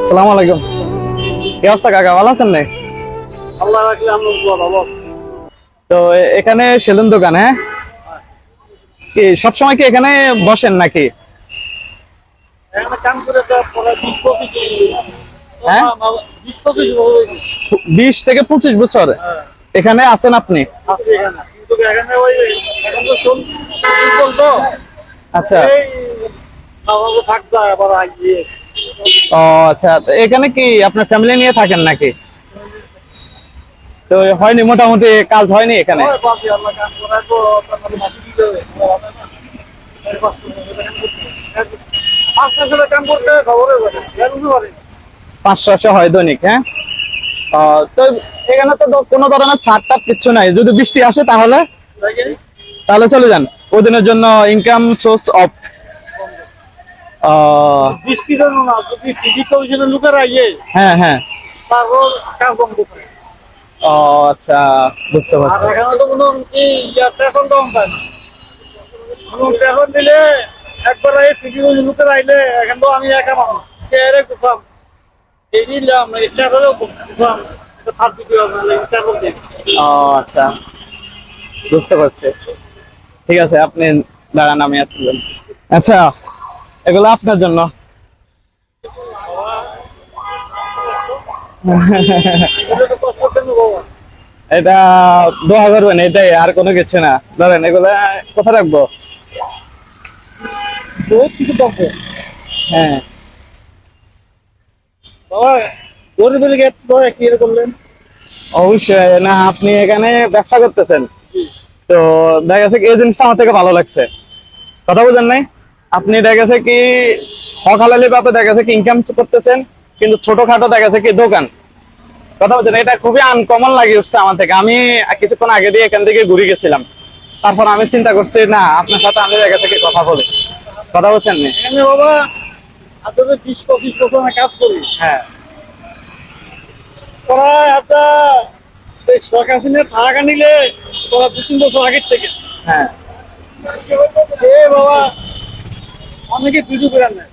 আসসালামু আলাইকুম। কি অবস্থা কাকা, ভালো আছেন না? আল্লাহ রাখলে আমরা ভালো। তো এখানে সেলুন দোকান, হ্যাঁ? কি সবসময় কি এখানে বসেন নাকি? এখানে কাম করে তো প্রায় 20-25 হ্যাঁ? 20-25 বছর 20 থেকে 25 বছর এখানে আছেন আপনি? আছি এখানে, কিন্তু এখানে ওই এখন তো বলতো আচ্ছা। এই আমাকে থাকতে হয় আবার আইয়ে। ও আচ্ছা, তো এখানে কি আপনার ফ্যামিলি নিয়ে থাকেন নাকি? তো হয়নি, মোটামুটি কাজ হয়নি এখানে? ওই বাকি আল্লাহ কাম করে তো আপনার মাটি দিতে হবে না। এই 5 বছর কাম করতে খবরে বলে জানুন পারে 500 হয় দৈনিক, হ্যাঁ? তো এখানে তো কোনো ধরনের ছাড় টার কিছু নাই, যদি বৃষ্টি আসে তাহলে দেখেন তাহলে চলে যান, ওদিনের জন্য ইনকাম সোর্স অফ। বৃষ্টি জানো না, যদি সিটি কমিশনের লোকেরা আইয়ে হ্যাঁ হ্যাঁ। তারপর কাম বন্ধ করে। ও আচ্ছা, বুঝতে আর পারছি। এখানে তো কোনো কি এখন তো পায় না, এখন দিলে একবার এই সিটি লোকের আইলে এখন তো আমি একা মানুষ চেয়ারে কোথাও এই দিলাম এটা হলেও কোথাও এটা থার্ড ভিডিও এটা করতে ও আচ্ছা, বুঝতে পারছি। ঠিক আছে, আপনি দাঁড়ান, আমি আর তুলবেন। আচ্ছা, এগুলো আপনার জন্য। এটা তো কষ্ট কেন বাবা। এটা দোয়া করবেন, এটাই, আর কোনো কিছু না। ধরেন এগুলা কোথায় রাখবো? বহুত কিছু পাবো হ্যাঁ। বাবা, গরিবের গেট কি করলেন? অবশ্যই না, আপনি এখানে ব্যবসা করতেছেন, তো দেখা গেছে কি এই জিনিসটা আমার থেকে ভালো লাগছে। কথা বুঝেন নাই? আপনি দেখা গেছে কি হকালালি ভাবে দেখা গেছে কি ইনকাম করতেছেন, কিন্তু ছোটখাটো দেখা গেছে কি দোকান। কথা বলছেন, এটা খুবই আনকমন লাগে উঠছে আমার থেকে। আমি কিছুক্ষণ আগে দিয়ে এখান থেকে ঘুরে গেছিলাম, তারপর আমি চিন্তা করছি না, আপনার সাথে আমি দেখা গেছে কি কথা বলি। কথা বলছেন না? এখানে বাবা আপনাদের 20-25 বছর আমি কাজ করি। হ্যাঁ প্রায় আপনার এই সরকার টাকা নিলে তোরা 2-3 বছর আগের থেকে হ্যাঁ। এ বাবা অনেকে ভিডিও করে নেয়,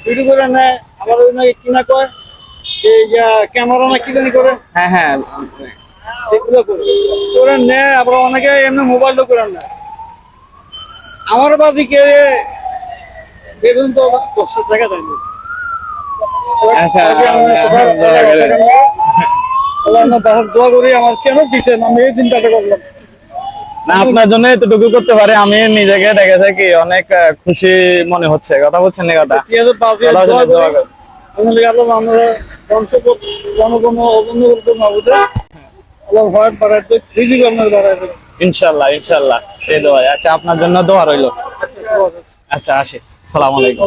ভিডিও করে নেয়, আবার ওই নাকি কিনা কয় এই ক্যামেরা না কি জানি করে হ্যাঁ হ্যাঁ। এগুলো করে নেয়, আবার অনেকে এমনি মোবাইলও করে নেয়। আমার বাদিকে দেখুন তো 10 টাকা দেয়নি। আচ্ছা, দোয়া করি আমার কেন দিচ্ছেন, আমি এই চিন্তাটা করলাম না, আপনার জন্য এতটুকু করতে পারে, আমি নিজেকে দেখেছে কি অনেক খুশি মনে হচ্ছে। কথা বলছেন না? কথা ইনশাল্লাহ ইনশাল্লাহ, এই দোয়া। আচ্ছা, আপনার জন্য দোয়া রইলো। আচ্ছা, আসি। আসসালামু আলাইকুম।